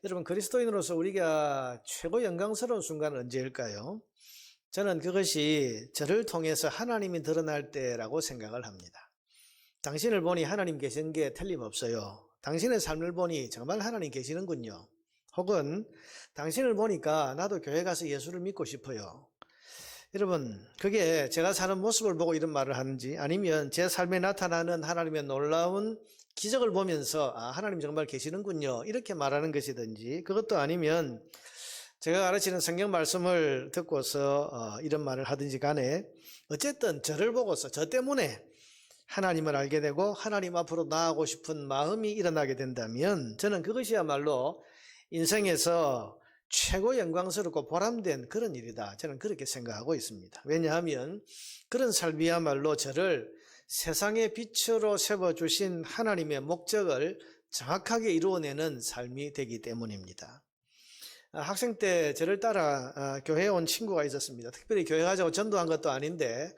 여러분, 그리스도인으로서 우리가 최고 영광스러운 순간은 언제일까요? 저는 그것이 저를 통해서 하나님이 드러날 때라고 생각을 합니다. 당신을 보니 하나님 계신 게 틀림없어요. 당신의 삶을 보니 정말 하나님 계시는군요. 혹은 당신을 보니까 나도 교회 가서 예수를 믿고 싶어요. 여러분, 그게 제가 사는 모습을 보고 이런 말을 하는지, 아니면 제 삶에 나타나는 하나님의 놀라운 기적을 보면서 하나님 정말 계시는군요, 이렇게 말하는 것이든지, 그것도 아니면 제가 가르치는 성경 말씀을 듣고서 이런 말을 하든지 간에 어쨌든 저를 보고서 저 때문에 하나님을 알게 되고 하나님 앞으로 나아가고 싶은 마음이 일어나게 된다면, 저는 그것이야말로 인생에서 최고 영광스럽고 보람된 그런 일이다, 저는 그렇게 생각하고 있습니다. 왜냐하면 그런 삶이야말로 저를 세상의 빛으로 세워주신 하나님의 목적을 정확하게 이루어내는 삶이 되기 때문입니다. 학생 때 저를 따라 교회에 온 친구가 있었습니다. 특별히 교회 가자고 전도한 것도 아닌데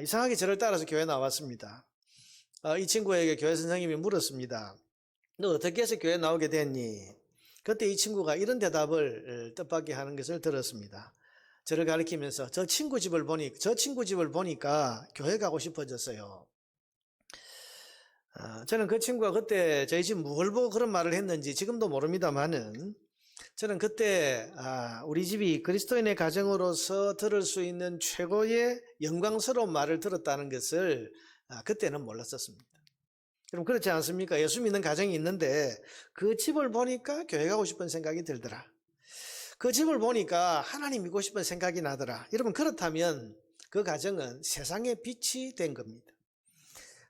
이상하게 저를 따라서 교회에 나왔습니다. 이 친구에게 교회 선생님이 물었습니다. 너 어떻게 해서 교회 나오게 됐니? 그때 이 친구가 이런 대답을 뜻밖의 하는 것을 들었습니다. 저를 가리키면서 저 친구 집을 보니까 교회 가고 싶어졌어요. 저는 그 친구가 그때 저희 집 뭘 보고 그런 말을 했는지 지금도 모릅니다만은, 저는 그때 우리 집이 그리스도인의 가정으로서 들을 수 있는 최고의 영광스러운 말을 들었다는 것을 그때는 몰랐었습니다. 그럼 그렇지 않습니까? 예수 믿는 가정이 있는데 그 집을 보니까 교회 가고 싶은 생각이 들더라. 그 집을 보니까 하나님 믿고 싶은 생각이 나더라. 여러분, 그렇다면 그 가정은 세상의 빛이 된 겁니다.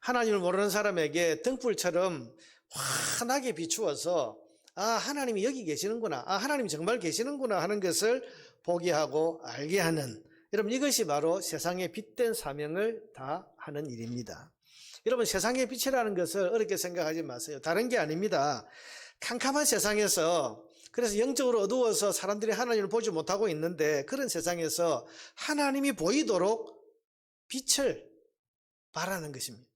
하나님을 모르는 사람에게 등불처럼 환하게 비추어서 하나님이 여기 계시는구나, 하나님이 정말 계시는구나 하는 것을 보게 하고 알게 하는, 여러분, 이것이 바로 세상의 빛된 사명을 다하는 일입니다. 여러분, 세상의 빛이라는 것을 어렵게 생각하지 마세요. 다른 게 아닙니다. 캄캄한 세상에서, 그래서 영적으로 어두워서 사람들이 하나님을 보지 못하고 있는데, 그런 세상에서 하나님이 보이도록 빛을 발하는 것입니다.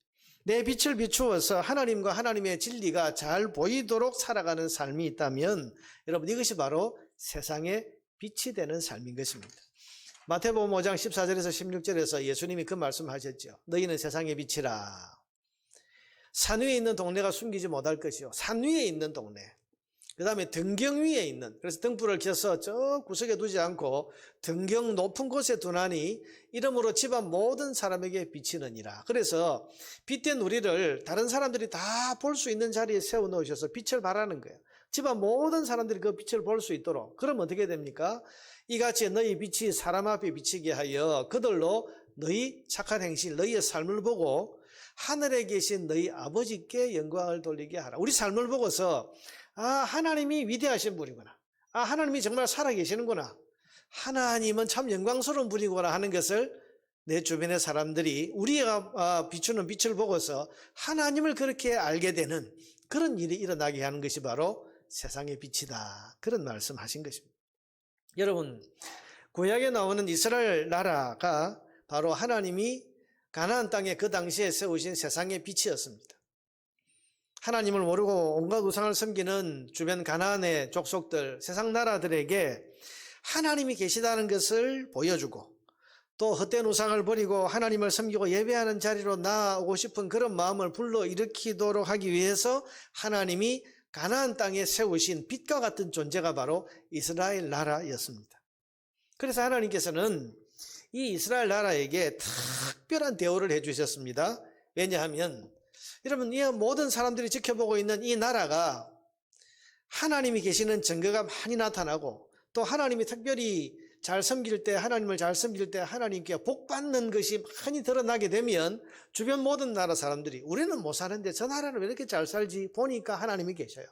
내 빛을 비추어서 하나님과 하나님의 진리가 잘 보이도록 살아가는 삶이 있다면, 여러분, 이것이 바로 세상의 빛이 되는 삶인 것입니다. 마태복음 5장 14절에서 16절에서 예수님이 그 말씀하셨죠. 너희는 세상의 빛이라. 산 위에 있는 동네가 숨기지 못할 것이요, 산 위에 있는 동네, 그 다음에 등경 위에 있는, 그래서 등불을 켜서 저 구석에 두지 않고 등경 높은 곳에 두나니 이러므로 집안 모든 사람에게 비치느니라. 그래서 빛된 우리를 다른 사람들이 다 볼 수 있는 자리에 세워놓으셔서 빛을 발하는 거예요. 집안 모든 사람들이 그 빛을 볼 수 있도록. 그럼 어떻게 됩니까? 이같이 너희 빛이 사람 앞에 비치게 하여 그들로 너희 착한 행실, 너희의 삶을 보고 하늘에 계신 너희 아버지께 영광을 돌리게 하라. 우리 삶을 보고서 하나님이 위대하신 분이구나, 하나님이 정말 살아계시는구나, 하나님은 참 영광스러운 분이구나 하는 것을 내 주변의 사람들이 우리가 비추는 빛을 보고서 하나님을 그렇게 알게 되는 그런 일이 일어나게 하는 것이 바로 세상의 빛이다, 그런 말씀하신 것입니다. 여러분, 구약에 나오는 이스라엘 나라가 바로 하나님이 가나안 땅에 그 당시에 세우신 세상의 빛이었습니다. 하나님을 모르고 온갖 우상을 섬기는 주변 가나안의 족속들, 세상 나라들에게 하나님이 계시다는 것을 보여주고, 또 헛된 우상을 버리고 하나님을 섬기고 예배하는 자리로 나아오고 싶은 그런 마음을 불러일으키도록 하기 위해서 하나님이 가나안 땅에 세우신 빛과 같은 존재가 바로 이스라엘 나라였습니다. 그래서 하나님께서는 이 이스라엘 나라에게 특별한 대우를 해주셨습니다. 왜냐하면 여러분, 이 모든 사람들이 지켜보고 있는 이 나라가 하나님이 계시는 증거가 많이 나타나고, 또 하나님이 특별히 잘 섬길 때, 하나님을 잘 섬길 때 하나님께 복 받는 것이 많이 드러나게 되면 주변 모든 나라 사람들이 우리는 못 사는데 저 나라는 왜 이렇게 잘 살지? 보니까 하나님이 계셔요.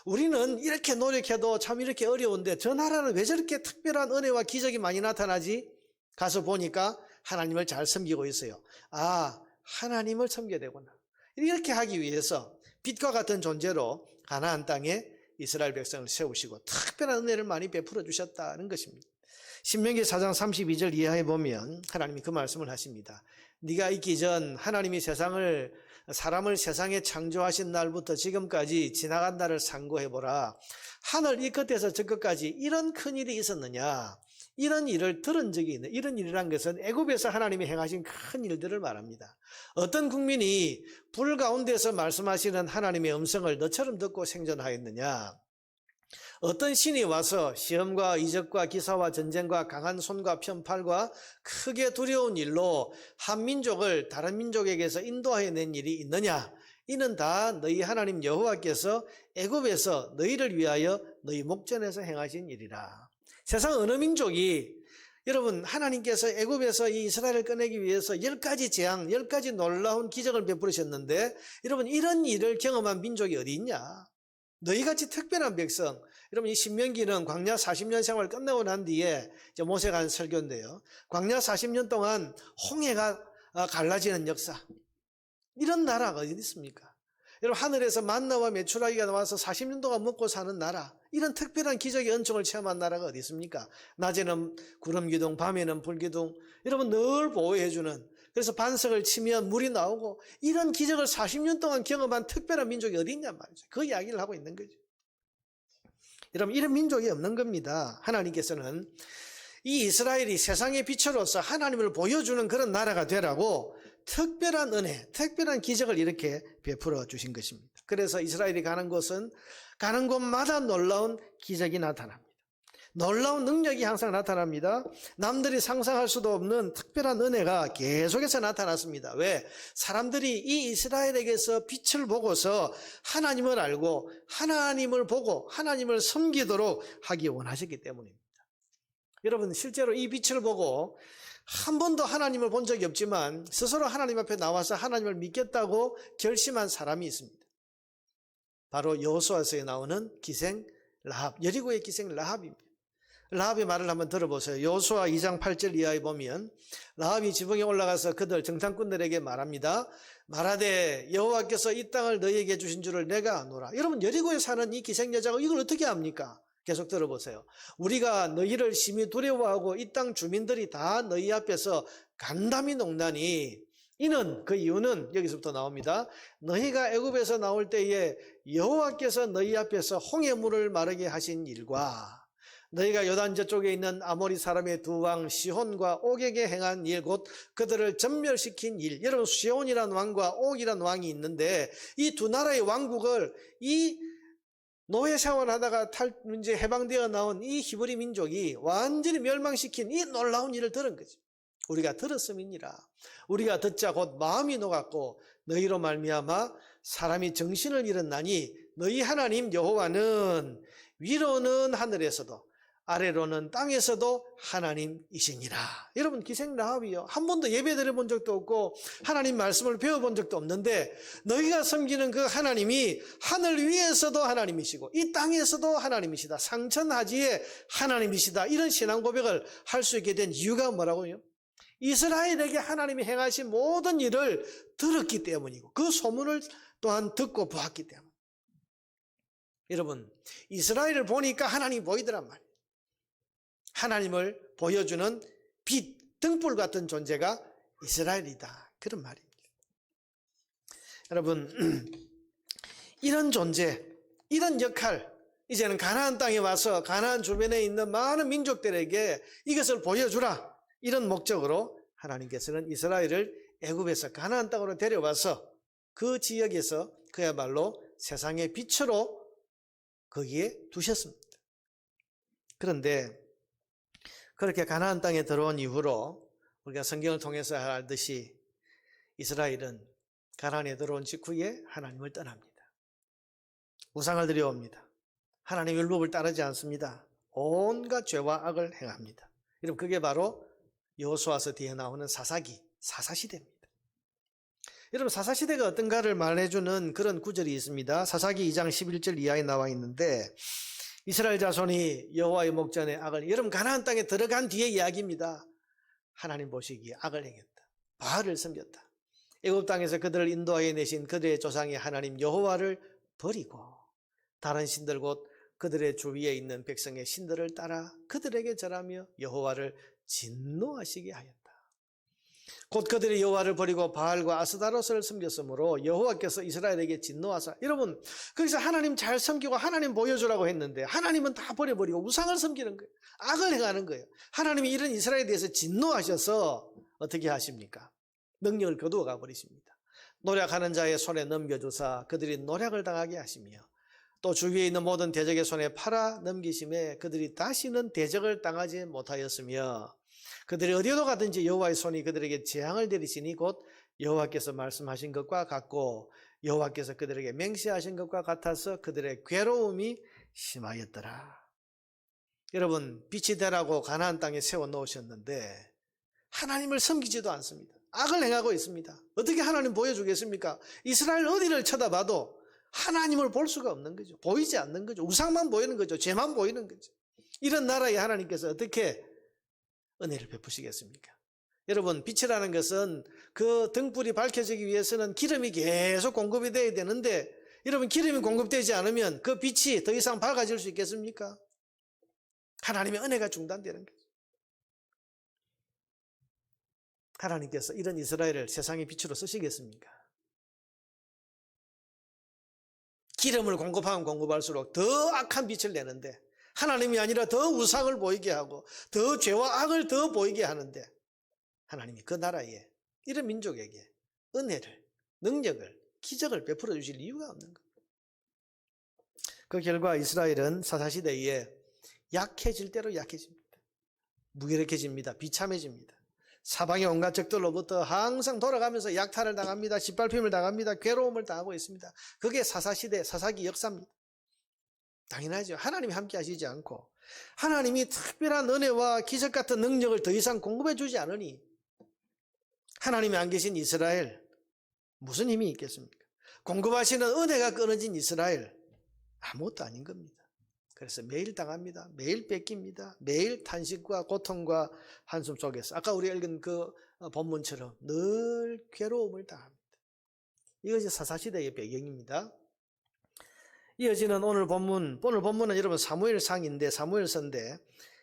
우리는 이렇게 노력해도 참 이렇게 어려운데 저 나라는 왜 저렇게 특별한 은혜와 기적이 많이 나타나지? 가서 보니까 하나님을 잘 섬기고 있어요. 하나님을 섬겨야 되구나. 이렇게 하기 위해서 빛과 같은 존재로 가나안 땅에 이스라엘 백성을 세우시고 특별한 은혜를 많이 베풀어 주셨다는 것입니다. 신명기 4장 32절 이하에 보면 하나님이 그 말씀을 하십니다. 네가 있기 전 하나님이 세상을 사람을 세상에 창조하신 날부터 지금까지 지나간 날을 상고해보라. 하늘 이 끝에서 저 끝까지 이런 큰일이 있었느냐? 이런 일을 들은 적이 있는, 이런 일이란 것은 애굽에서 하나님이 행하신 큰 일들을 말합니다. 어떤 국민이 불 가운데서 말씀하시는 하나님의 음성을 너처럼 듣고 생존하였느냐? 어떤 신이 와서 시험과 이적과 기사와 전쟁과 강한 손과 편팔과 크게 두려운 일로 한 민족을 다른 민족에게서 인도하여낸 일이 있느냐? 이는 다 너희 하나님 여호와께서 애굽에서 너희를 위하여 너희 목전에서 행하신 일이라. 세상 어느 민족이, 여러분, 하나님께서 애굽에서 이 이스라엘을 꺼내기 위해서 10가지 재앙, 10가지 놀라운 기적을 베푸셨는데, 여러분, 이런 일을 경험한 민족이 어디 있냐? 너희같이 특별한 백성. 여러분, 이 신명기는 광야 40년 생활을 끝내고 난 뒤에 이제 모세가 한 설교인데요. 광야 40년 동안 홍해가 갈라지는 역사. 이런 나라가 어디 있습니까? 여러분, 하늘에서 만나와 메추라기가 나와서 40년 동안 먹고 사는 나라, 이런 특별한 기적의 은총을 체험한 나라가 어디 있습니까? 낮에는 구름기둥, 밤에는 불기둥, 여러분 늘 보호해주는, 그래서 반석을 치면 물이 나오고, 이런 기적을 40년 동안 경험한 특별한 민족이 어디 있냐 말이죠. 그 이야기를 하고 있는 거죠. 여러분, 이런 민족이 없는 겁니다. 하나님께서는 이 이스라엘이 세상의 빛으로서 하나님을 보여주는 그런 나라가 되라고 특별한 은혜, 특별한 기적을 이렇게 베풀어 주신 것입니다. 그래서 이스라엘이 가는 곳은 가는 곳마다 놀라운 기적이 나타납니다. 놀라운 능력이 항상 나타납니다. 남들이 상상할 수도 없는 특별한 은혜가 계속해서 나타났습니다. 왜? 사람들이 이 이스라엘에게서 빛을 보고서 하나님을 알고 하나님을 보고 하나님을 섬기도록 하기 원하셨기 때문입니다. 여러분, 실제로 이 빛을 보고 한 번도 하나님을 본 적이 없지만 스스로 하나님 앞에 나와서 하나님을 믿겠다고 결심한 사람이 있습니다. 바로 여호수아서에 나오는 기생 라합, 여리고의 기생 라합입니다. 라합의 말을 한번 들어보세요. 여호수아 2장 8절 이하에 보면 라합이 지붕에 올라가서 그들 정탐꾼들에게 말합니다. 말하되 여호와께서 이 땅을 너희에게 주신 줄을 내가 아노라. 여러분, 여리고에 사는 이 기생 여자가 이걸 어떻게 합니까? 계속 들어보세요. 우리가 너희를 심히 두려워하고 이 땅 주민들이 다 너희 앞에서 간담이 녹나니, 이는, 그 이유는 여기서부터 나옵니다. 너희가 애굽에서 나올 때에 여호와께서 너희 앞에서 홍해물을 마르게 하신 일과 너희가 요단 저쪽에 있는 아모리 사람의 두 왕 시혼과 옥에게 행한 일, 곧 그들을 전멸시킨 일. 여러분, 시혼이란 왕과 옥이란 왕이 있는데 이 두 나라의 왕국을 이 노예 생활하다가 이제 해방되어 나온 이 히브리 민족이 완전히 멸망시킨 이 놀라운 일을 들은 거지. 우리가 들었음이니라. 우리가 듣자 곧 마음이 녹았고 너희로 말미암아 사람이 정신을 잃었나니 너희 하나님 여호와는 위로는 하늘에서도 아래로는 땅에서도 하나님이시니라. 여러분, 기생 라합이요, 한 번도 예배 드려본 적도 없고 하나님 말씀을 배워본 적도 없는데 너희가 섬기는 그 하나님이 하늘 위에서도 하나님이시고 이 땅에서도 하나님이시다, 상천하지에 하나님이시다, 이런 신앙 고백을 할 수 있게 된 이유가 뭐라고요? 이스라엘에게 하나님이 행하신 모든 일을 들었기 때문이고 그 소문을 또한 듣고 보았기 때문. 여러분, 이스라엘을 보니까 하나님이 보이더란 말이에요. 하나님을 보여주는 빛, 등불 같은 존재가 이스라엘이다, 그런 말입니다. 여러분, 이런 존재, 이런 역할, 이제는 가나안 땅에 와서 가나안 주변에 있는 많은 민족들에게 이것을 보여주라, 이런 목적으로 하나님께서는 이스라엘을 애굽에서 가나안 땅으로 데려와서 그 지역에서 그야말로 세상의 빛으로 거기에 두셨습니다. 그런데 그렇게 가나안 땅에 들어온 이후로 우리가 성경을 통해서 알듯이 이스라엘은 가나안에 들어온 직후에 하나님을 떠납니다. 우상을 드려옵니다. 하나님의 율법을 따르지 않습니다. 온갖 죄와 악을 행합니다. 여러분, 그게 바로 여호수아서 뒤에 나오는 사사시대입니다. 여러분, 사사시대가 어떤가를 말해주는 그런 구절이 있습니다. 사사기 2장 11절 이하에 나와 있는데, 이스라엘 자손이 여호와의 목전에 악을, 여러분, 가나안 땅에 들어간 뒤의 이야기입니다. 하나님 보시기에 악을 행했다, 바알을 섬겼다. 애굽 땅에서 그들을 인도하여 내신 그들의 조상의 하나님 여호와를 버리고 다른 신들 곧 그들의 주위에 있는 백성의 신들을 따라 그들에게 절하며 여호와를 진노하시게 하였다. 곧 그들이 여호와를 버리고 바알과 아스다롯을 섬겼으므로 여호와께서 이스라엘에게 진노하사. 여러분, 거기서 하나님 잘 섬기고 하나님 보여주라고 했는데 하나님은 다 버려버리고 우상을 섬기는 거예요. 악을 행하는 거예요. 하나님이 이런 이스라엘에 대해서 진노하셔서 어떻게 하십니까? 능력을 거두어 가버리십니다. 노략하는 자의 손에 넘겨주사 그들이 노략을 당하게 하시며 또 주위에 있는 모든 대적의 손에 팔아 넘기심에 그들이 다시는 대적을 당하지 못하였으며 그들이 어디로 가든지 여호와의 손이 그들에게 재앙을 내리시니 곧 여호와께서 말씀하신 것과 같고 여호와께서 그들에게 맹세하신 것과 같아서 그들의 괴로움이 심하였더라. 여러분, 빛이 되라고 가나안 땅에 세워놓으셨는데 하나님을 섬기지도 않습니다. 악을 행하고 있습니다. 어떻게 하나님 보여주겠습니까? 이스라엘 어디를 쳐다봐도 하나님을 볼 수가 없는 거죠. 보이지 않는 거죠. 우상만 보이는 거죠. 죄만 보이는 거죠. 이런 나라에 하나님께서 어떻게 은혜를 베푸시겠습니까? 여러분, 빛이라는 것은 그 등불이 밝혀지기 위해서는 기름이 계속 공급이 돼야 되는데 여러분, 기름이 공급되지 않으면 그 빛이 더 이상 밝아질 수 있겠습니까? 하나님의 은혜가 중단되는 거죠. 하나님께서 이런 이스라엘을 세상의 빛으로 쓰시겠습니까? 기름을 공급하면 공급할수록 더 악한 빛을 내는데 하나님이 아니라 더 우상을 보이게 하고 더 죄와 악을 더 보이게 하는데 하나님이 그 나라에 이런 민족에게 은혜를, 능력을, 기적을 베풀어 주실 이유가 없는 겁니다. 그 결과 이스라엘은 사사시대에 약해질 대로 약해집니다. 무기력해집니다. 비참해집니다. 사방의 온갖 적들로부터 항상 돌아가면서 약탈을 당합니다. 짓밟힘을 당합니다. 괴로움을 당하고 있습니다. 그게 사사시대, 사사기 역사입니다. 당연하죠. 하나님이 함께 하시지 않고 하나님이 특별한 은혜와 기적 같은 능력을 더 이상 공급해 주지 않으니 하나님이 안 계신 이스라엘 무슨 힘이 있겠습니까? 공급하시는 은혜가 끊어진 이스라엘 아무것도 아닌 겁니다. 그래서 매일 당합니다. 매일 뺏깁니다. 매일 탄식과 고통과 한숨 속에서 아까 우리가 읽은 그 본문처럼 늘 괴로움을 당합니다. 이것이 사사시대의 배경입니다. 이어지는 오늘 본문은 여러분 사무엘상인데 사무엘서인데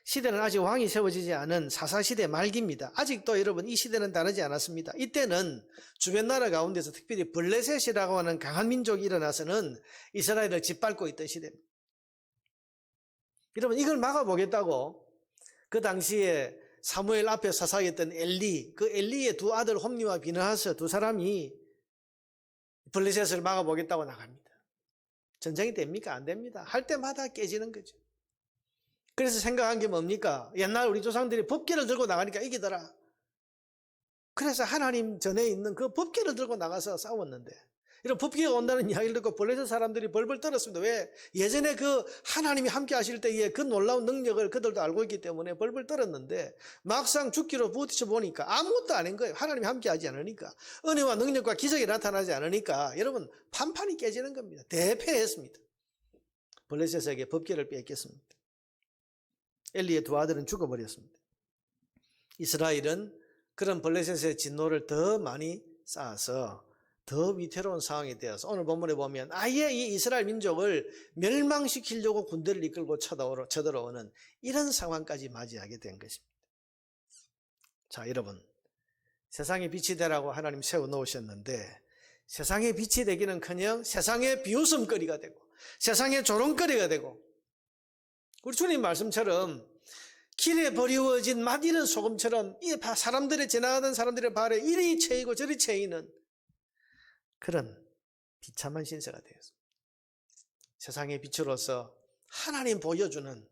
시대는 아직 왕이 세워지지 않은 사사시대 말기입니다. 아직도 여러분 이 시대는 다르지 않았습니다. 이때는 주변 나라 가운데서 특별히 블레셋이라고 하는 강한 민족이 일어나서는 이스라엘을 짓밟고 있던 시대입니다. 여러분 이걸 막아보겠다고 그 당시에 사무엘 앞에 사사였던 엘리, 그 엘리의 두 아들 홈리와 비느하스 두 사람이 블레셋을 막아보겠다고 나갑니다. 전쟁이 됩니까? 안 됩니다. 할 때마다 깨지는 거죠. 그래서 생각한 게 뭡니까? 옛날 우리 조상들이 법궤를 들고 나가니까 이기더라. 그래서 하나님 전에 있는 그 법궤를 들고 나가서 싸웠는데 이런 법궤가 온다는 이야기를 듣고 블레셋 사람들이 벌벌 떨었습니다. 왜? 예전에 그 하나님이 함께 하실 때의 그 놀라운 능력을 그들도 알고 있기 때문에 벌벌 떨었는데 막상 죽기로 부딪혀 보니까 아무것도 아닌 거예요. 하나님이 함께 하지 않으니까. 은혜와 능력과 기적이 나타나지 않으니까 여러분 판판이 깨지는 겁니다. 대패했습니다. 블레셋에게 법궤를 뺏겼습니다. 엘리의 두 아들은 죽어버렸습니다. 이스라엘은 그런 블레셋의 진노를 더 많이 쌓아서 더 위태로운 상황이 되어서 오늘 본문에 보면 아예 이 이스라엘 민족을 멸망시키려고 군대를 이끌고 쳐들어오는 이런 상황까지 맞이하게 된 것입니다. 자, 여러분, 세상에 빛이 되라고 하나님 세워놓으셨는데 세상에 빛이 되기는커녕 세상의 비웃음거리가 되고 세상의 조롱거리가 되고 우리 주님 말씀처럼 길에 버리워진 맛있는 소금처럼 사람들의 지나가던 사람들의 발에 이리 채이고 저리 채이는 그런 비참한 신세가 되었습니다. 세상의 빛으로서 하나님 보여주는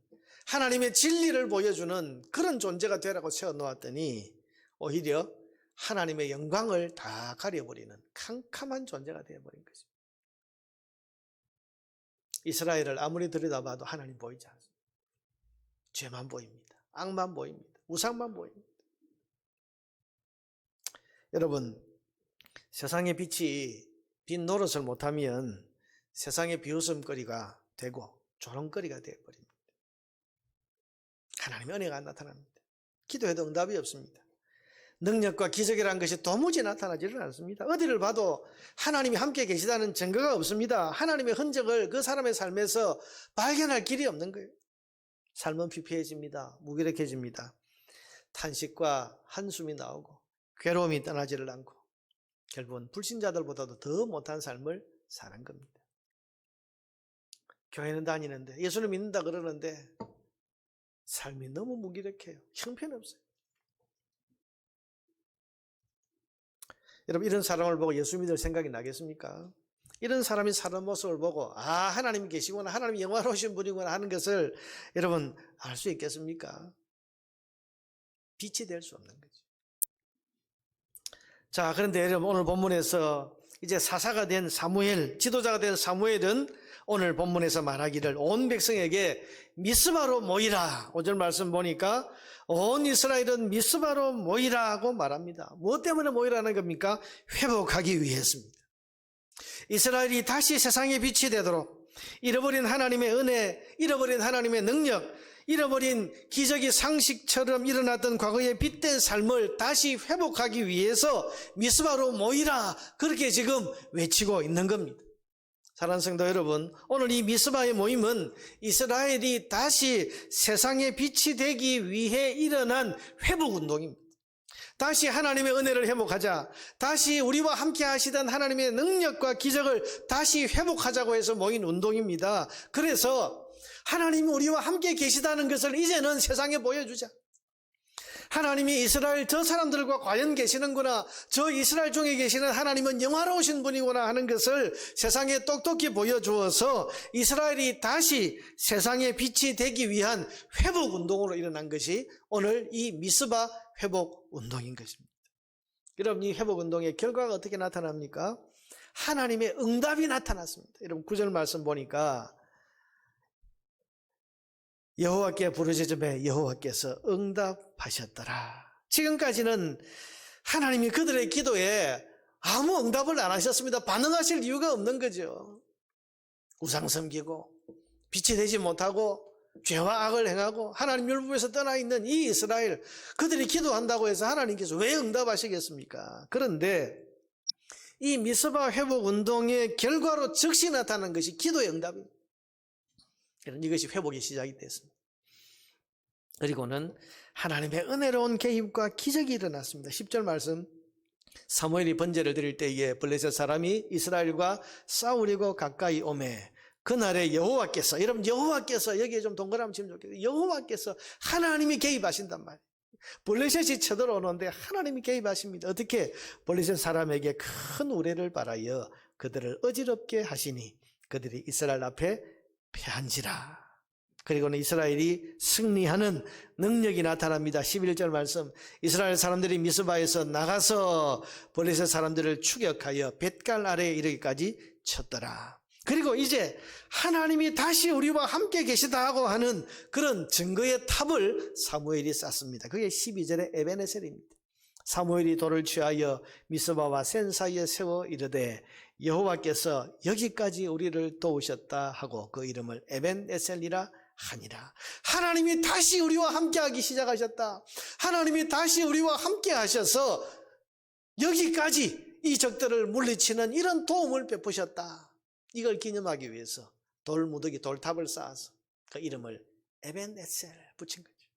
하나님의 진리를 보여주는 그런 존재가 되라고 세워놓았더니 오히려 하나님의 영광을 다 가려버리는 캄캄한 존재가 되어버린 것입니다. 이스라엘을 아무리 들여다봐도 하나님 보이지 않습니다. 죄만 보입니다. 악만 보입니다. 우상만 보입니다. 여러분, 세상의 빛이 빛 노릇을 못하면 세상의 비웃음거리가 되고 조롱거리가 되어버립니다. 하나님의 은혜가 안 나타납니다. 기도해도 응답이 없습니다. 능력과 기적이라는 것이 도무지 나타나지를 않습니다. 어디를 봐도 하나님이 함께 계시다는 증거가 없습니다. 하나님의 흔적을 그 사람의 삶에서 발견할 길이 없는 거예요. 삶은 피폐해집니다. 무기력해집니다. 탄식과 한숨이 나오고 괴로움이 떠나지를 않고 결국은 불신자들보다도 더 못한 삶을 사는 겁니다. 교회는 다니는데 예수를 믿는다 그러는데 삶이 너무 무기력해요. 형편없어요. 여러분, 이런 사람을 보고 예수 믿을 생각이 나겠습니까? 이런 사람이 사는 모습을 보고 하나님이 계시구나, 하나님이 영화로우신 분이구나 하는 것을 여러분 알 수 있겠습니까? 빛이 될 수 없는 거죠. 자, 그런데 여러분, 오늘 본문에서 이제 사사가 된 사무엘, 지도자가 된 사무엘은 오늘 본문에서 말하기를 온 백성에게 미스바로 모이라. 5절 말씀 보니까 온 이스라엘은 미스바로 모이라고 말합니다. 무엇 때문에 모이라는 겁니까? 회복하기 위해서입니다. 이스라엘이 다시 세상의 빛이 되도록 잃어버린 하나님의 은혜, 잃어버린 하나님의 능력, 잃어버린 기적이 상식처럼 일어났던 과거의 빛된 삶을 다시 회복하기 위해서 미스바로 모이라, 그렇게 지금 외치고 있는 겁니다. 사랑하는 성도 여러분, 오늘 이 미스바의 모임은 이스라엘이 다시 세상의 빛이 되기 위해 일어난 회복운동입니다. 다시 하나님의 은혜를 회복하자, 다시 우리와 함께 하시던 하나님의 능력과 기적을 다시 회복하자고 해서 모인 운동입니다. 그래서 하나님이 우리와 함께 계시다는 것을 이제는 세상에 보여주자. 하나님이 이스라엘 저 사람들과 과연 계시는구나, 저 이스라엘 중에 계시는 하나님은 영화로우신 분이구나 하는 것을 세상에 똑똑히 보여주어서 이스라엘이 다시 세상의 빛이 되기 위한 회복운동으로 일어난 것이 오늘 이 미스바 회복운동인 것입니다. 여러분, 이 회복운동의 결과가 어떻게 나타납니까? 하나님의 응답이 나타났습니다. 여러분, 9절 말씀 보니까 여호와께 부르짖음에 여호와께서 응답하셨더라. 지금까지는 하나님이 그들의 기도에 아무 응답을 안 하셨습니다. 반응하실 이유가 없는 거죠. 우상 섬기고 빛이 되지 못하고 죄와 악을 행하고 하나님 율법에서 떠나 있는 이 이스라엘, 그들이 기도한다고 해서 하나님께서 왜 응답하시겠습니까? 그런데 이 미스바 회복운동의 결과로 즉시 나타난 것이 기도의 응답입니다. 이것이 회복의 시작이 됐습니다. 그리고는 하나님의 은혜로운 개입과 기적이 일어났습니다. 10절 말씀, 사무엘이 번제를 드릴 때에 블레셋 사람이 이스라엘과 싸우려고 가까이 오매 그날에 여호와께서, 여러분 여호와께서, 여기에 좀 동그라미 치면 좋겠어요. 여호와께서, 하나님이 개입하신단 말이에요. 블레셋이 쳐들어오는데 하나님이 개입하십니다. 어떻게? 블레셋 사람에게 큰 우레를 바라여 그들을 어지럽게 하시니 그들이 이스라엘 앞에 패한지라. 그리고는 이스라엘이 승리하는 능력이 나타납니다. 11절 말씀, 이스라엘 사람들이 미스바에서 나가서 블레셋 사람들을 추격하여 벳갈 아래에 이르기까지 쳤더라. 그리고 이제 하나님이 다시 우리와 함께 계시다고 하는 그런 증거의 탑을 사무엘이 쌓습니다. 그게 12절의 에벤에셀입니다. 사무엘이 돌을 취하여 미스바와 센 사이에 세워 이르되 여호와께서 여기까지 우리를 도우셨다 하고 그 이름을 에벤에셀이라 하니라. 하나님이 다시 우리와 함께하기 시작하셨다. 하나님이 다시 우리와 함께 하셔서 여기까지 이 적들을 물리치는 이런 도움을 베푸셨다. 이걸 기념하기 위해서 돌무더기, 돌탑을 쌓아서 그 이름을 에벤에셀 붙인 거죠.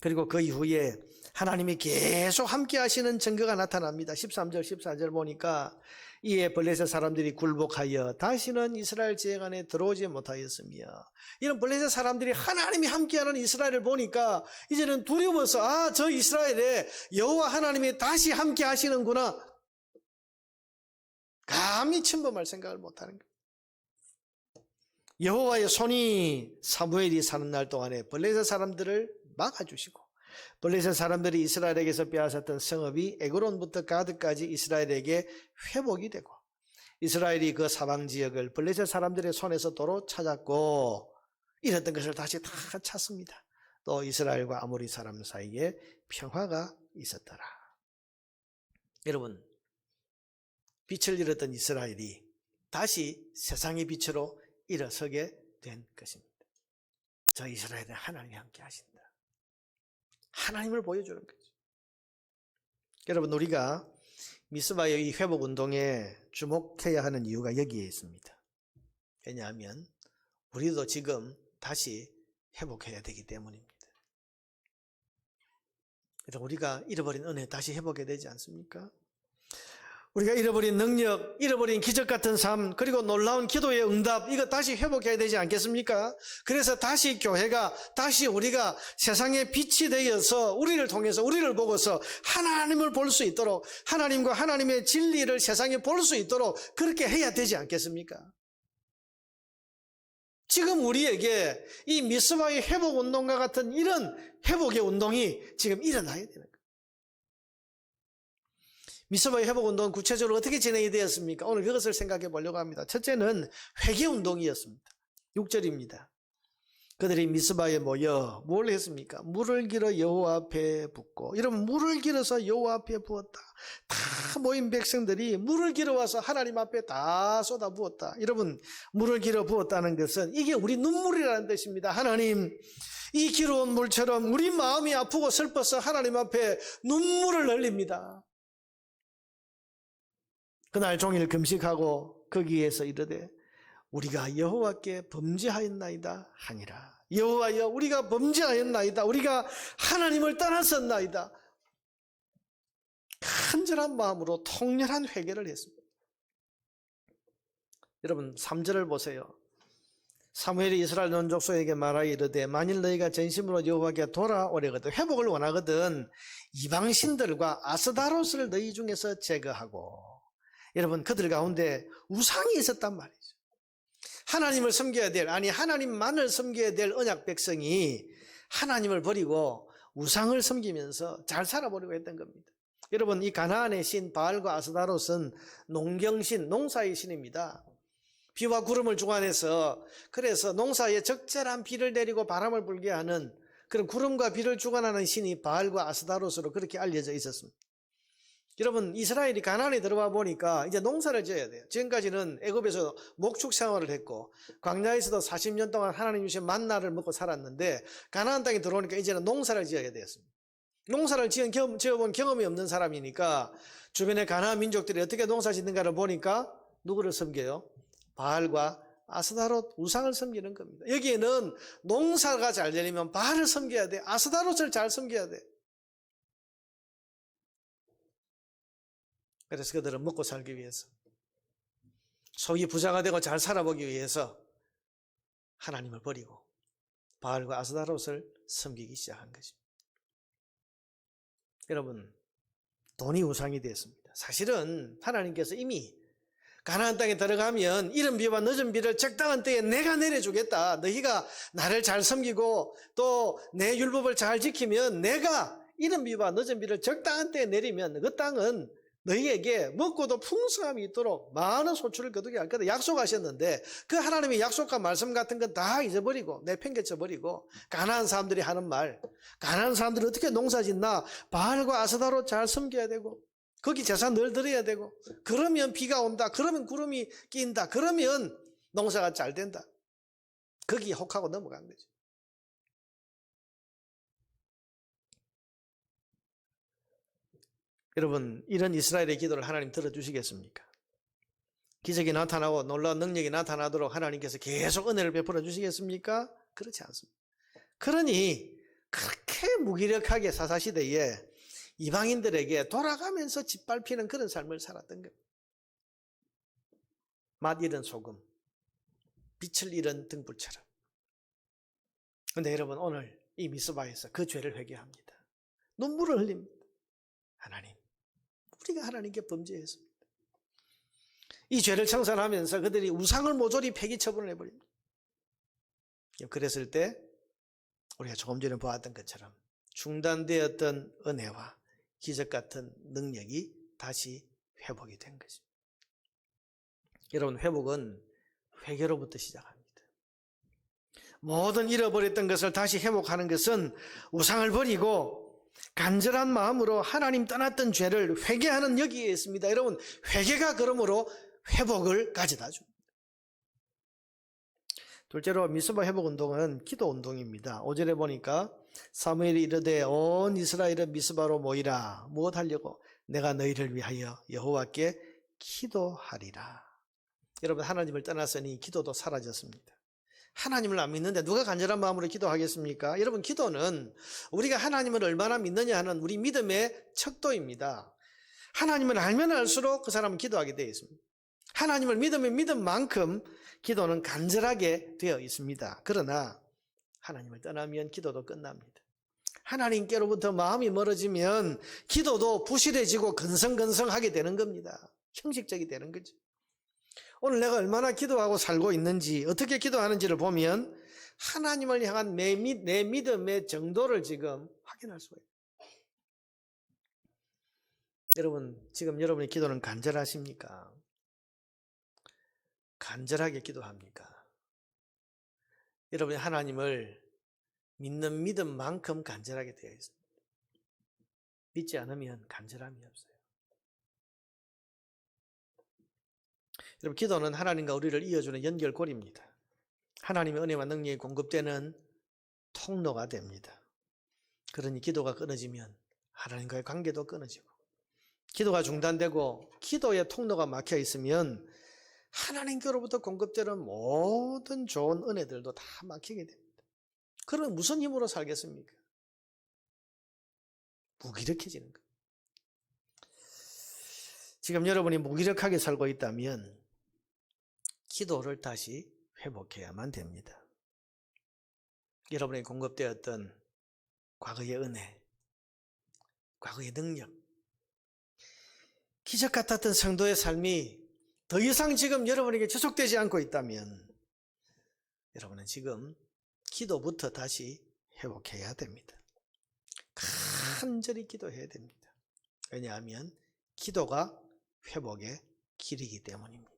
그리고 그 이후에 하나님이 계속 함께 하시는 증거가 나타납니다. 13절 14절 보니까 이에 블레셋 사람들이 굴복하여 다시는 이스라엘 지역 안에 들어오지 못하였으며, 이런 블레셋 사람들이 하나님이 함께하는 이스라엘을 보니까 이제는 두려워서 저 이스라엘에 여호와 하나님이 다시 함께 하시는구나, 감히 침범할 생각을 못하는 거예요. 여호와의 손이 사무엘이 사는 날 동안에 블레셋 사람들을 막아주시고, 블레셋 사람들이 이스라엘에게서 빼앗았던 성읍이 에그론부터 가드까지 이스라엘에게 회복이 되고, 이스라엘이 그 사방 지역을 블레셋 사람들의 손에서 도로 찾았고, 이랬던 것을 다시 다 찾습니다. 또 이스라엘과 아모리 사람 사이에 평화가 있었더라. 여러분, 빛을 잃었던 이스라엘이 다시 세상의 빛으로 일어서게 된 것입니다. 저 이스라엘은 하나님이 함께 하신다. 하나님을 보여주는 거죠. 여러분, 우리가 미스바의 이 회복운동에 주목해야 하는 이유가 여기에 있습니다. 왜냐하면 우리도 지금 다시 회복해야 되기 때문입니다. 그래서 우리가 잃어버린 은혜 다시 회복해야 되지 않습니까? 우리가 잃어버린 능력, 잃어버린 기적 같은 삶, 그리고 놀라운 기도의 응답, 이거 다시 회복해야 되지 않겠습니까? 그래서 다시 교회가, 다시 우리가 세상의 빛이 되어서 우리를 통해서, 우리를 보고서 하나님을 볼 수 있도록, 하나님과 하나님의 진리를 세상에 볼 수 있도록 그렇게 해야 되지 않겠습니까? 지금 우리에게 이 미스바의 회복 운동과 같은 이런 회복의 운동이 지금 일어나야 되는 거예요. 미스바의 회복 운동은 구체적으로 어떻게 진행이 되었습니까? 오늘 그것을 생각해 보려고 합니다. 첫째는 회개 운동이었습니다. 6절입니다. 그들이 미스바에 모여 뭘 했습니까? 물을 길어 여호와 앞에 붓고, 여러분, 물을 길어서 여호와 앞에 부었다. 다 모인 백성들이 물을 길어 와서 하나님 앞에 다 쏟아 부었다. 여러분, 물을 길어 부었다는 것은 이게 우리 눈물이라는 뜻입니다. 하나님, 이 길어온 물처럼 우리 마음이 아프고 슬퍼서 하나님 앞에 눈물을 흘립니다. 그날 종일 금식하고 거기에서 이르되 우리가 여호와께 범죄하였나이다 하니라. 여호와여, 우리가 범죄하였나이다. 우리가 하나님을 떠났었나이다. 간절한 마음으로 통렬한 회개를 했습니다. 여러분, 3절을 보세요. 사무엘이 이스라엘 온 족속에게 말하여 이르되 만일 너희가 전심으로 여호와께 돌아오려거든, 회복을 원하거든 이방신들과 아스다롯을 너희 중에서 제거하고. 여러분, 그들 가운데 우상이 있었단 말이죠. 하나님을 섬겨야 될, 아니 하나님만을 섬겨야 될 언약 백성이 하나님을 버리고 우상을 섬기면서 잘 살아보려고 했던 겁니다. 여러분, 이 가나안의 신 바알과 아스다롯은 농경신, 농사의 신입니다. 비와 구름을 주관해서, 그래서 농사에 적절한 비를 내리고 바람을 불게 하는 그런 구름과 비를 주관하는 신이 바알과 아스다롯으로 그렇게 알려져 있었습니다. 여러분, 이스라엘이 가나안에 들어와 보니까 이제 농사를 지어야 돼요. 지금까지는 애굽에서 목축 생활을 했고 광야에서도 40년 동안 하나님 주신 만나를 먹고 살았는데 가나안 땅에 들어오니까 이제는 농사를 지어야 되었습니다. 농사를 지어본 경험이 없는 사람이니까 주변의 가나안 민족들이 어떻게 농사 짓는가를 보니까 누구를 섬겨요? 바알과 아스다롯, 우상을 섬기는 겁니다. 여기에는 농사가 잘 되려면 바알을 섬겨야 돼. 아스다롯을 잘 섬겨야 돼. 그래서 그들은 먹고 살기 위해서, 속이 부자가 되고 잘 살아보기 위해서 하나님을 버리고 바알과 아스다롯을 섬기기 시작한 것입니다. 여러분, 돈이 우상이 되었습니다. 사실은 하나님께서 이미 가나안 땅에 들어가면 이른 비와 늦은 비를 적당한 때에 내가 내려주겠다. 너희가 나를 잘 섬기고 또 내 율법을 잘 지키면 내가 이른 비와 늦은 비를 적당한 때에 내리면 그 땅은 너희에게 먹고도 풍성함이 있도록 많은 소출을 거두게 할 거다 약속하셨는데, 그 하나님의 약속과 말씀 같은 건 다 잊어버리고 내팽개쳐버리고 가나안 사람들이 하는 말, 가나안 사람들이 어떻게 농사 짓나, 바알과 아스다롯 잘 섬겨야 되고 거기 제사 늘 드려야 되고, 그러면 비가 온다, 그러면 구름이 낀다, 그러면 농사가 잘 된다. 거기에 혹하고 넘어간 거죠. 여러분, 이런 이스라엘의 기도를 하나님 들어주시겠습니까? 기적이 나타나고 놀라운 능력이 나타나도록 하나님께서 계속 은혜를 베풀어 주시겠습니까? 그렇지 않습니다. 그러니 그렇게 무기력하게 사사시대에 이방인들에게 돌아가면서 짓밟히는 그런 삶을 살았던 겁니다. 맛 잃은 소금, 빛을 잃은 등불처럼. 그런데 여러분, 오늘 이 미스바에서 그 죄를 회개합니다. 눈물을 흘립니다. 하나님, 우리가 하나님께 범죄했습니다. 이 죄를 청산하면서 그들이 우상을 모조리 폐기 처분을 해버립니다. 그랬을 때 우리가 조금 전에 보았던 것처럼 중단되었던 은혜와 기적 같은 능력이 다시 회복이 된 것입니다. 여러분, 회복은 회개로부터 시작합니다. 모든 잃어버렸던 것을 다시 회복하는 것은 우상을 버리고 간절한 마음으로 하나님 떠났던 죄를 회개하는 여기에 있습니다. 여러분, 회개가 그러므로 회복을 가져다 줍니다. 둘째로 미스바 회복 운동은 기도 운동입니다. 5절에 보니까 사무엘이 이르되 온 이스라엘은 미스바로 모이라. 무엇 하려고? 내가 너희를 위하여 여호와께 기도하리라. 여러분, 하나님을 떠났으니 기도도 사라졌습니다. 하나님을 안 믿는데 누가 간절한 마음으로 기도하겠습니까? 여러분, 기도는 우리가 하나님을 얼마나 믿느냐 하는 우리 믿음의 척도입니다. 하나님을 알면 알수록 그 사람은 기도하게 되어 있습니다. 하나님을 믿으면 믿은 만큼 기도는 간절하게 되어 있습니다. 그러나 하나님을 떠나면 기도도 끝납니다. 하나님께로부터 마음이 멀어지면 기도도 부실해지고 건성건성하게 되는 겁니다. 형식적이 되는 거죠. 오늘 내가 얼마나 기도하고 살고 있는지, 어떻게 기도하는지를 보면 하나님을 향한 내 믿음의 정도를 지금 확인할 수가 있어요. 여러분, 지금 여러분의 기도는 간절하십니까? 간절하게 기도합니까? 여러분이 하나님을 믿는 믿음만큼 간절하게 되어 있습니다. 믿지 않으면 간절함이 없어요. 여러분, 기도는 하나님과 우리를 이어주는 연결고리입니다. 하나님의 은혜와 능력이 공급되는 통로가 됩니다. 그러니 기도가 끊어지면 하나님과의 관계도 끊어지고, 기도가 중단되고 기도의 통로가 막혀 있으면 하나님께로부터 공급되는 모든 좋은 은혜들도 다 막히게 됩니다. 그러면 무슨 힘으로 살겠습니까? 무기력해지는 거예요. 지금 여러분이 무기력하게 살고 있다면 기도를 다시 회복해야만 됩니다. 여러분이 공급되었던 과거의 은혜, 과거의 능력, 기적 같았던 성도의 삶이 더 이상 지금 여러분에게 지속되지 않고 있다면 여러분은 지금 기도부터 다시 회복해야 됩니다. 간절히 기도해야 됩니다. 왜냐하면 기도가 회복의 길이기 때문입니다.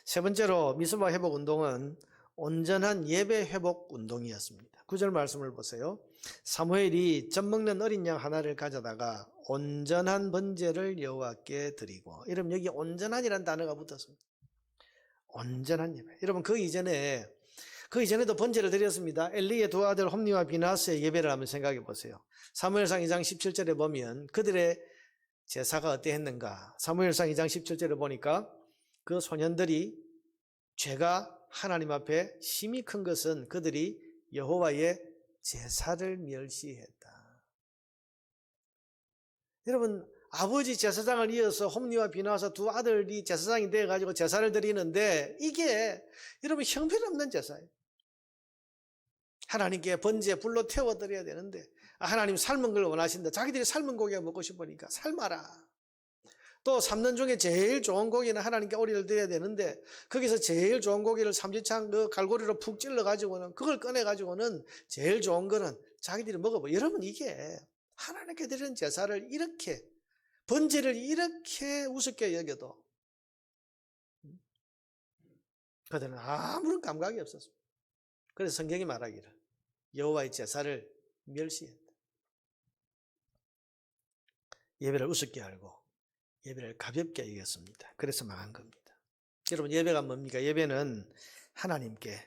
세 번째로 미스바 회복 운동은 온전한 예배 회복 운동이었습니다. 9절 말씀을 보세요. 사무엘이 젖 먹는 어린 양 하나를 가져다가 온전한 번제를 여호와께 드리고, 여러분 여기 온전한이라는 단어가 붙었습니다. 온전한 예배. 여러분 그 이전에도 번제를 드렸습니다. 엘리의 두 아들 홈니와 비나스의 예배를 한번 생각해 보세요. 사무엘상 2장 17절에 보면 그들의 제사가 어떠했는가. 사무엘상 2장 17절에 보니까 그 소년들이 죄가 하나님 앞에 심히 큰 것은 그들이 여호와의 제사를 멸시했다. 여러분, 아버지 제사장을 이어서 홈니와 비나서 두 아들이 제사장이 되어가지고 제사를 드리는데 이게 여러분 형편없는 제사예요. 하나님께 번제 불로 태워드려야 되는데 하나님 삶은 걸 원하신다. 자기들이 삶은 고기가 먹고 싶으니까 삶아라. 또 삶는 중에 제일 좋은 고기는 하나님께 오리를 드려야 되는데 거기서 제일 좋은 고기를 삼지창 그 갈고리로 푹 찔러가지고는 그걸 꺼내가지고는 제일 좋은 거는 자기들이 먹어봐. 여러분 이게 하나님께 드리는 제사를 이렇게 번제를 이렇게 우습게 여겨도 그들은 아무런 감각이 없었습니다. 그래서 성경이 말하기를 여호와의 제사를 멸시했다. 예배를 우습게 알고 예배를 가볍게 여겼습니다. 그래서 망한 겁니다. 여러분 예배가 뭡니까? 예배는 하나님께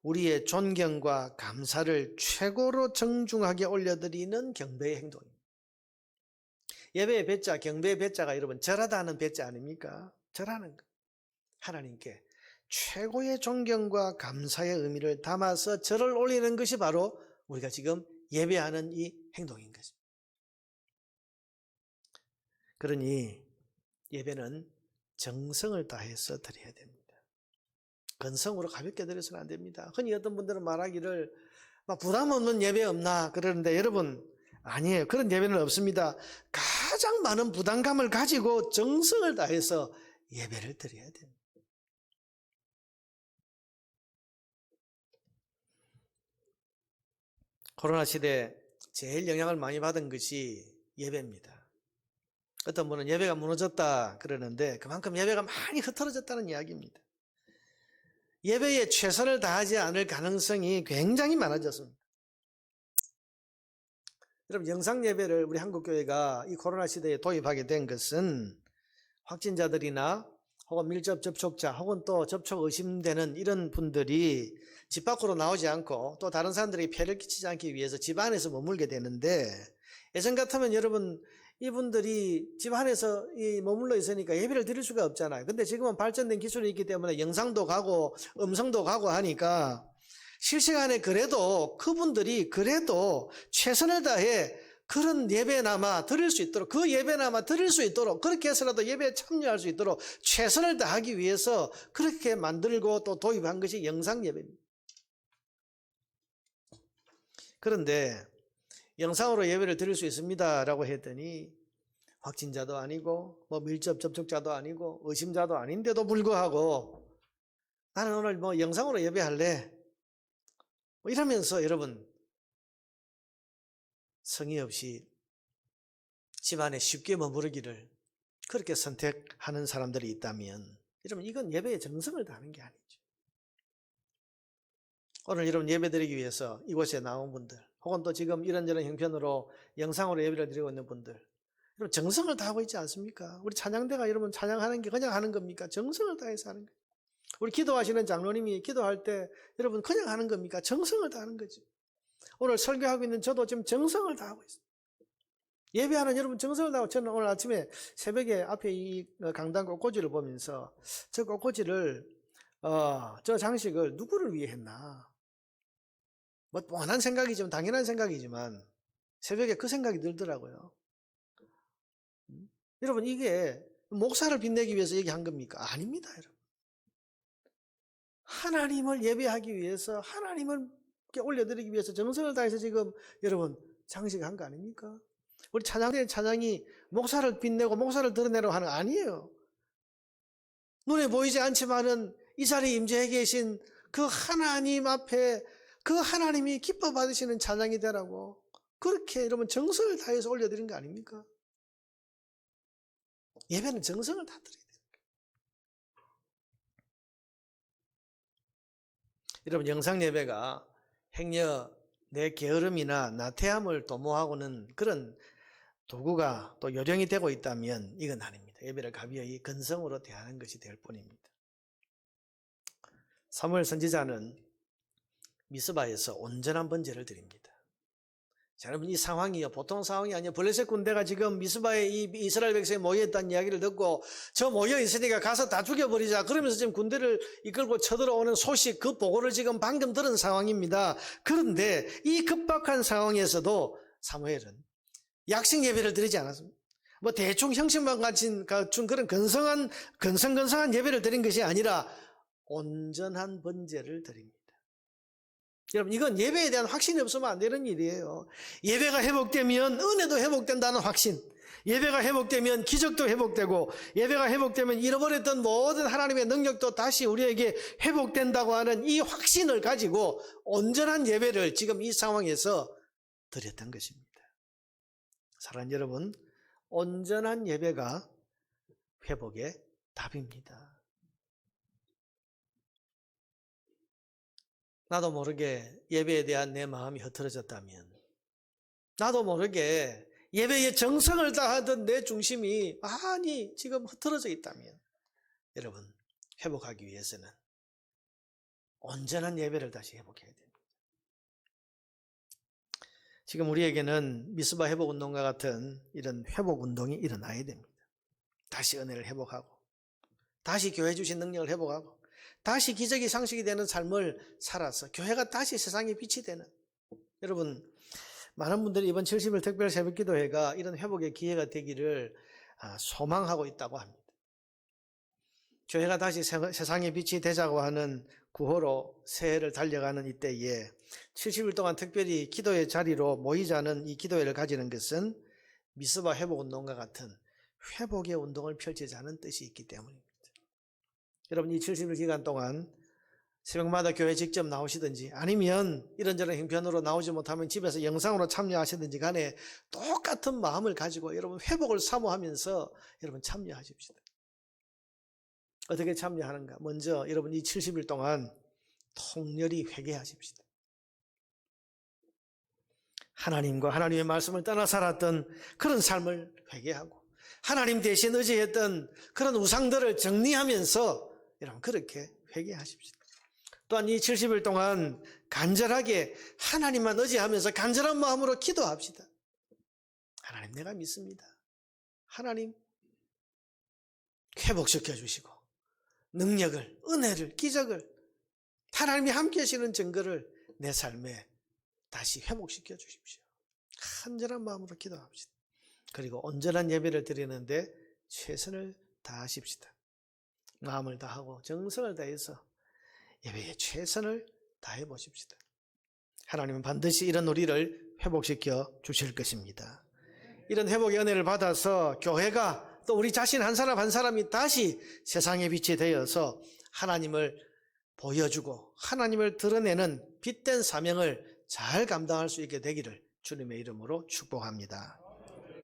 우리의 존경과 감사를 최고로 정중하게 올려드리는 경배의 행동입니다. 예배의 배자, 경배의 배자가 여러분 절하다 하는 배자 아닙니까? 절하는 것. 하나님께 최고의 존경과 감사의 의미를 담아서 절을 올리는 것이 바로 우리가 지금 예배하는 이 행동인 것입니다. 그러니 예배는 정성을 다해서 드려야 됩니다. 건성으로 가볍게 드려서는 안 됩니다. 흔히 어떤 분들은 말하기를 막 부담 없는 예배 없나 그러는데 여러분 아니에요. 그런 예배는 없습니다. 가장 많은 부담감을 가지고 정성을 다해서 예배를 드려야 됩니다. 코로나 시대에 제일 영향을 많이 받은 것이 예배입니다. 어떤 분은 예배가 무너졌다 그러는데 그만큼 예배가 많이 흐트러졌다는 이야기입니다. 예배에 최선을 다하지 않을 가능성이 굉장히 많아졌습니다. 여러분 영상 예배를 우리 한국교회가 이 코로나 시대에 도입하게 된 것은 확진자들이나 혹은 밀접 접촉자 혹은 또 접촉 의심되는 이런 분들이 집 밖으로 나오지 않고 또 다른 사람들에게 폐를 끼치지 않기 위해서 집 안에서 머물게 되는데 예전 같으면 여러분 이분들이 집 안에서 머물러 있으니까 예배를 드릴 수가 없잖아요. 근데 지금은 발전된 기술이 있기 때문에 영상도 가고 음성도 가고 하니까 실시간에 그래도 그분들이 그래도 최선을 다해 그런 예배나마 드릴 수 있도록, 그 예배나마 드릴 수 있도록, 그렇게 해서라도 예배에 참여할 수 있도록 최선을 다하기 위해서 그렇게 만들고 또 도입한 것이 영상 예배입니다. 그런데 영상으로 예배를 드릴 수 있습니다라고 했더니 확진자도 아니고 뭐 밀접 접촉자도 아니고 의심자도 아닌데도 불구하고 나는 오늘 뭐 영상으로 예배할래 뭐 이러면서 여러분 성의 없이 집안에 쉽게 머무르기를 그렇게 선택하는 사람들이 있다면 여러분 이건 예배의 정성을 다하는 게 아니죠. 오늘 여러분 예배드리기 위해서 이곳에 나온 분들 혹은 또 지금 이런저런 형편으로 영상으로 예배를 드리고 있는 분들 여러분 정성을 다하고 있지 않습니까? 우리 찬양대가 여러분 찬양하는 게 그냥 하는 겁니까? 정성을 다해서 하는 거예요. 우리 기도하시는 장로님이 기도할 때 여러분 그냥 하는 겁니까? 정성을 다하는 거죠. 오늘 설교하고 있는 저도 지금 정성을 다하고 있어요. 예배하는 여러분 정성을 다하고 저는 오늘 아침에 새벽에 앞에 이 강단 꽃꽂이를 보면서 저 꽃꽂이를 저 장식을 누구를 위해 했나? 뭐 뻔한 생각이지만 당연한 생각이지만 새벽에 그 생각이 들더라고요. 여러분 이게 목사를 빛내기 위해서 얘기한 겁니까? 아닙니다, 여러분. 하나님을 예배하기 위해서 하나님을 올려드리기 위해서 정성을 다해서 지금 여러분 장식한 거 아닙니까? 우리 찬양대 찬양이 목사를 빛내고 목사를 드러내려고 하는 거 아니에요. 눈에 보이지 않지만은 이 자리에 임재해 계신 그 하나님 앞에 그 하나님이 기뻐 받으시는 찬양이 되라고 그렇게 여러분 정성을 다해서 올려드린 거 아닙니까? 예배는 정성을 다 드려야 돼요. 여러분 영상 예배가 행여 내 게으름이나 나태함을 도모하고는 그런 도구가 또 요령이 되고 있다면 이건 아닙니다. 예배를 가벼이 근성으로 대하는 것이 될 뿐입니다. 사무엘 선지자는 미스바에서 온전한 번제를 드립니다. 자, 여러분 이 상황이요 보통 상황이 아니에요. 블레셋 군대가 지금 미스바에 이 이스라엘 백성이 모여있다는 이야기를 듣고 저 모여있으니까 가서 다 죽여버리자 그러면서 지금 군대를 이끌고 쳐들어오는 소식 그 보고를 지금 방금 들은 상황입니다. 그런데 이 급박한 상황에서도 사무엘은 약식 예배를 드리지 않았습니다. 뭐 대충 형식만 갖춘 그런 건성건성한 예배를 드린 것이 아니라 온전한 번제를 드립니다. 여러분 이건 예배에 대한 확신이 없으면 안 되는 일이에요. 예배가 회복되면 은혜도 회복된다는 확신, 예배가 회복되면 기적도 회복되고 예배가 회복되면 잃어버렸던 모든 하나님의 능력도 다시 우리에게 회복된다고 하는 이 확신을 가지고 온전한 예배를 지금 이 상황에서 드렸던 것입니다. 사랑하는 여러분, 온전한 예배가 회복의 답입니다. 나도 모르게 예배에 대한 내 마음이 흐트러졌다면, 나도 모르게 예배에 정성을 다하던 내 중심이 많이 지금 흐트러져 있다면, 여러분 회복하기 위해서는 온전한 예배를 다시 회복해야 됩니다. 지금 우리에게는 미스바 회복운동과 같은 이런 회복운동이 일어나야 됩니다. 다시 은혜를 회복하고 다시 교회 주신 능력을 회복하고 다시 기적이 상식이 되는 삶을 살아서 교회가 다시 세상의 빛이 되는, 여러분 많은 분들이 이번 70일 특별 새벽기도회가 이런 회복의 기회가 되기를 소망하고 있다고 합니다. 교회가 다시 세상의 빛이 되자고 하는 구호로 새해를 달려가는 이때에 70일 동안 특별히 기도의 자리로 모이자는 이 기도회를 가지는 것은 미스바 회복운동과 같은 회복의 운동을 펼치자는 뜻이 있기 때문입니다. 여러분 이 70일 기간 동안 새벽마다 교회 직접 나오시든지 아니면 이런저런 형편으로 나오지 못하면 집에서 영상으로 참여하시든지 간에 똑같은 마음을 가지고 여러분 회복을 사모하면서 여러분 참여하십시오. 어떻게 참여하는가? 먼저 여러분 이 70일 동안 통렬히 회개하십시다. 하나님과 하나님의 말씀을 떠나 살았던 그런 삶을 회개하고 하나님 대신 의지했던 그런 우상들을 정리하면서 여러분 그렇게 회개하십시다. 또한 이 70일 동안 간절하게 하나님만 의지하면서 간절한 마음으로 기도합시다. 하나님 내가 믿습니다. 하나님 회복시켜 주시고 능력을, 은혜를, 기적을, 하나님이 함께 하시는 증거를 내 삶에 다시 회복시켜 주십시오. 간절한 마음으로 기도합시다. 그리고 온전한 예배를 드리는데 최선을 다하십시다. 마음을 다하고 정성을 다해서 예배에 최선을 다해 보십시다. 하나님은 반드시 이런 우리를 회복시켜 주실 것입니다. 이런 회복의 은혜를 받아서 교회가 또 우리 자신 한 사람 한 사람이 다시 세상의 빛이 되어서 하나님을 보여주고 하나님을 드러내는 빛된 사명을 잘 감당할 수 있게 되기를 주님의 이름으로 축복합니다.